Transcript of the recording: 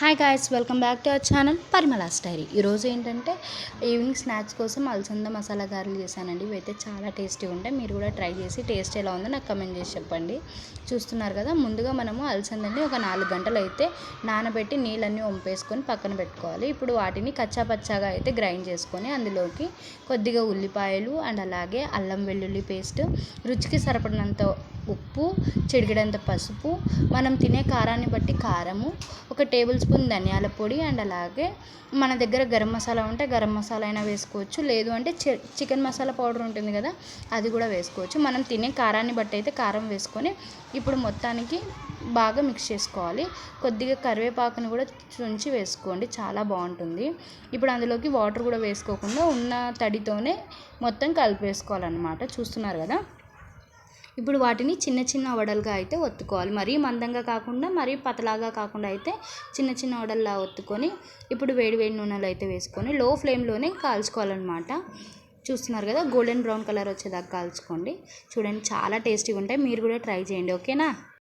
Hi guys, welcome back to our channel Parimala's diary. ఈరోజు ఏంటంటే evening snacks కోసం అలసంద మసాలా గారెలు చేశానండి. ఇవైతే చాలా టేస్టీగా ఉంటాయి. మీరు కూడా ట్రై చేసి టేస్ట్ ఎలా ఉందో నాకు కమెంట్ చేసి చెప్పండి. చూస్తున్నారు కదా, ముందుగా మనము అలసందని ఒక 4 గంటలు అయితే నానబెట్టి నీళ్ళన్నీ వంపేసుకొని పక్కన పెట్టుకోవాలి. ఇప్పుడు వాటిని కచ్చా పచ్చాగా అయితే గ్రైండ్ చేసుకొని అందులోకి కొద్దిగా ఉల్లిపాయలు అండ్ అలాగే అల్లం వెల్లుల్లి పేస్ట్, రుచికి సరిపడినంత ఉప్పు, చిటికెడంత పసుపు, మనం తినే కారాన్ని బట్టి కారము, 1 టేబుల్ స్పూన్ ధనియాల పొడి అండ్ అలాగే మన దగ్గర గరం మసాలా ఉంటే గరం మసాలా అయినా వేసుకోవచ్చు, లేదు అంటే చికెన్ మసాలా పౌడర్ ఉంటుంది కదా, అది కూడా వేసుకోవచ్చు. మనం తినే కారాన్ని బట్టి అయితే కారం వేసుకొని ఇప్పుడు మొత్తానికి బాగా మిక్స్ చేసుకోవాలి. కొద్దిగా కరివేపాకును కూడా తుంచి వేసుకోండి, చాలా బాగుంటుంది. ఇప్పుడు అందులోకి వాటర్ కూడా వేసుకోకుండా ఉన్న తడితోనే మొత్తం కలిపేసుకోవాలన్నమాట. చూస్తున్నారు కదా, ఇప్పుడు వాటిని చిన్న చిన్న వడలుగా అయితే ఒత్తుకోవాలి. మరీ మందంగా కాకుండా మరీ పతలాగా కాకుండా అయితే చిన్న చిన్న వడల్లా ఒత్తుకొని ఇప్పుడు వేడి వేడి నూనెలో అయితే వేసుకొని లో ఫ్లేమ్లోనే కాల్చుకోవాలన్నమాట. చూస్తున్నారు కదా, గోల్డెన్ బ్రౌన్ కలర్ వచ్చేదాకా కాల్చుకోండి. చూడండి, చాలా టేస్టీగా ఉంటాయి. మీరు కూడా ట్రై చేయండి, ఓకేనా.